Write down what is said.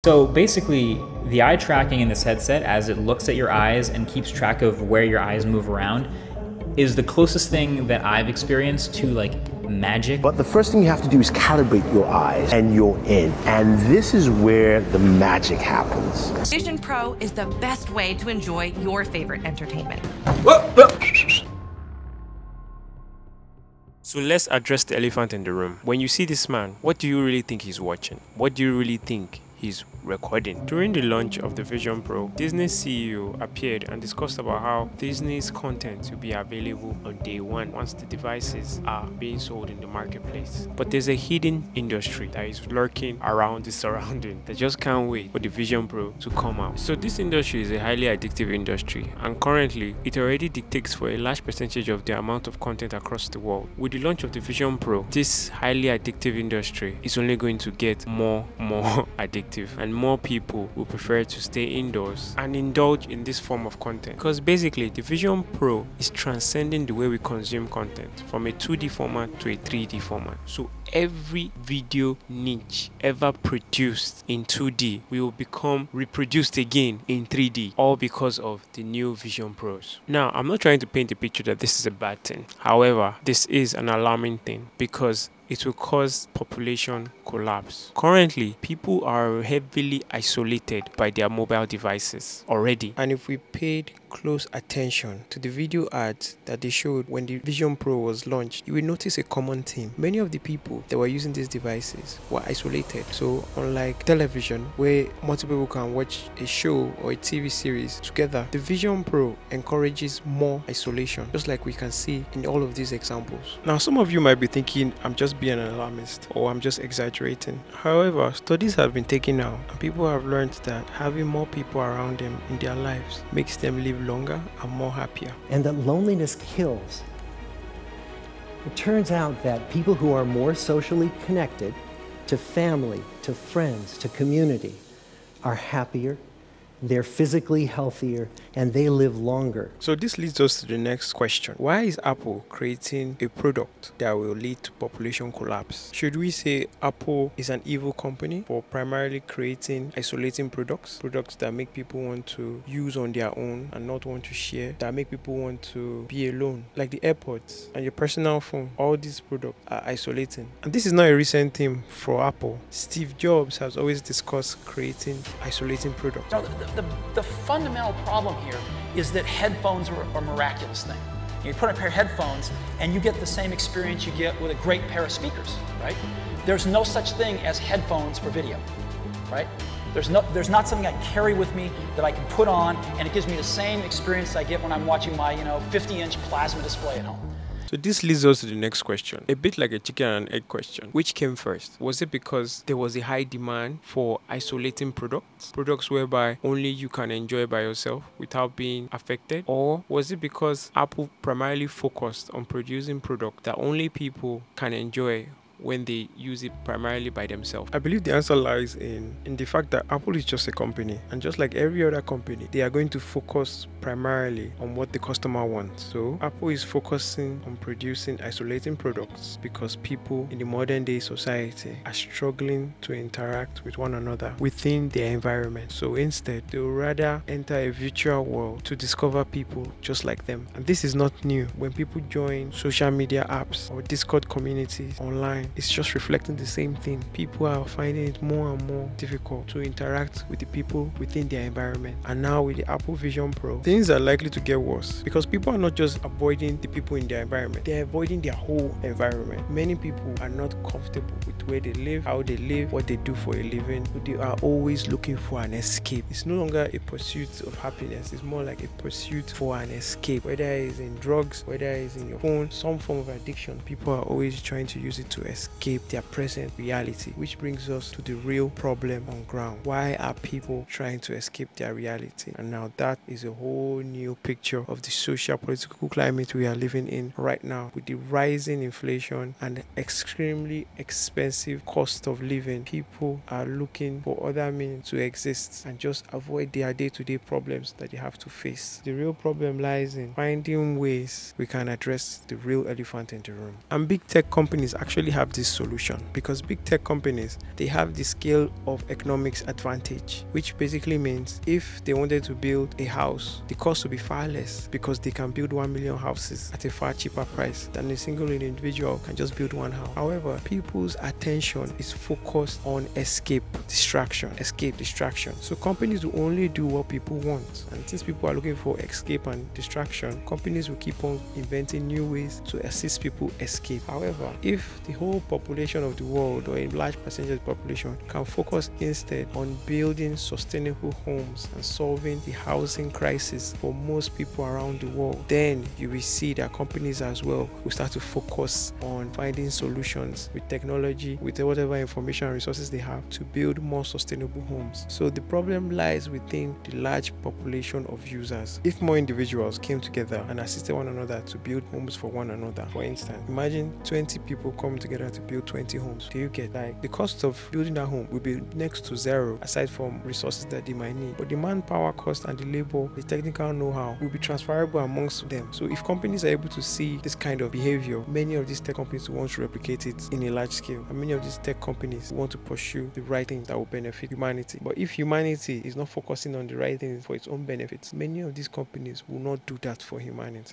So basically, the eye tracking in this headset, as it looks at your eyes and keeps track of where your eyes move around, is the closest thing that I've experienced to like magic. But the first thing you have to do is calibrate your eyes and you're in. And this is where the magic happens. Vision Pro is the best way to enjoy your favorite entertainment. So let's address the elephant in the room. When you see this man, what do you really think he's watching? What do you really think he's recording? During the launch of the Vision Pro, Disney's CEO appeared and discussed about how Disney's content will be available on day one once the devices are being sold in the marketplace. But there's a hidden industry that is lurking around the surrounding that just can't wait for the Vision Pro to come out. So this industry is a highly addictive industry, and currently it already dictates for a large percentage of the amount of content across the world. With the launch of the Vision Pro, this highly addictive industry is only going to get more addictive, and more people will prefer to stay indoors and indulge in this form of content, because basically the Vision Pro is transcending the way we consume content from a 2D format to a 3D format. So every video niche ever produced in 2D will become reproduced again in 3D, all because of the new Vision Pros. Now, I'm not trying to paint a picture that this is a bad thing. However, this is an alarming thing because it will cause population collapse. Currently, people are heavily isolated by their mobile devices already. And if we paid close attention to the video ads that they showed when the Vision Pro was launched, you will notice a common theme. Many of the people that were using these devices were isolated. So unlike television, where multiple people can watch a show or a TV series together, the Vision Pro encourages more isolation, just like we can see in all of these examples. Now, some of you might be thinking, I'm just being an alarmist or I'm just exaggerating. However, studies have been taken now and people have learned that having more people around them in their lives makes them live longer and more happier. And that loneliness kills. It turns out that people who are more socially connected to family, to friends, to community are happier, they're physically healthier, and they live longer. So this leads us to the next question. Why is Apple creating a product that will lead to population collapse? Should we say Apple is an evil company for primarily creating isolating products that make people want to use on their own and not want to share, that make people want to be alone, like the AirPods and your personal phone? All these products are isolating. And this is not a recent thing for Apple. Steve Jobs has always discussed creating isolating products. No, the fundamental problem here is that headphones are a miraculous thing. You put on a pair of headphones and you get the same experience you get with a great pair of speakers, right? There's no such thing as headphones for video, right? There's not something I can carry with me that I can put on and it gives me the same experience I get when I'm watching my 50-inch plasma display at home. So this leads us to the next question, a bit like a chicken and egg question. Which came first? Was it because there was a high demand for isolating products whereby only you can enjoy by yourself without being affected? Or was it because Apple primarily focused on producing products that only people can enjoy when they use it primarily by themselves? I believe the answer lies in the fact that Apple is just a company, and just like every other company, they are going to focus primarily on what the customer wants. So Apple is focusing on producing isolating products because people in the modern day society are struggling to interact with one another within their environment. So instead, they will rather enter a virtual world to discover people just like them. And this is not new. When people join social media apps or Discord communities online, it's just reflecting the same thing. People are finding it more and more difficult to interact with the people within their environment. And now with the Apple Vision Pro, things are likely to get worse because people are not just avoiding the people in their environment, they're avoiding their whole environment. Many people are not comfortable with where they live, how they live, what they do for a living. They are always looking for an escape. It's no longer a pursuit of happiness, it's more like a pursuit for an escape. Whether it's in drugs, whether it's in your phone, some form of addiction, people are always trying to use it to escape their present reality, which brings us to the real problem on ground. Why are people trying to escape their reality? And now that is a whole new picture of the social political climate we are living in right now. With the rising inflation and the extremely expensive cost of living, people are looking for other means to exist and just avoid their day-to-day problems that they have to face. The real problem lies in finding ways we can address the real elephant in the room. And big tech companies actually have have this solution, because big tech companies, they have the scale of economics advantage, which basically means if they wanted to build a house, the cost will be far less, because they can build 1 million houses at a far cheaper price than a single individual can just build one house. However, people's attention is focused on escape, distraction. So companies will only do what people want, and since people are looking for escape and distraction, companies will keep on inventing new ways to assist people escape. However, if the whole population of the world, or a large percentage of the population, can focus instead on building sustainable homes and solving the housing crisis for most people around the world, then you will see that companies as well will start to focus on finding solutions with technology, with whatever information and resources they have, to build more sustainable homes. So the problem lies within the large population of users. If more individuals came together and assisted one another to build homes for one another, for instance, imagine 20 people coming together to build 20 homes. Do you get, like, the cost of building that home will be next to zero, aside from resources that they might need, but the manpower cost and the labor, the technical know-how will be transferable amongst them. So if companies are able to see this kind of behavior, many of these tech companies want to replicate it in a large scale, and many of these tech companies want to pursue the right things that will benefit humanity. But if humanity is not focusing on the right things for its own benefits, many of these companies will not do that for humanity.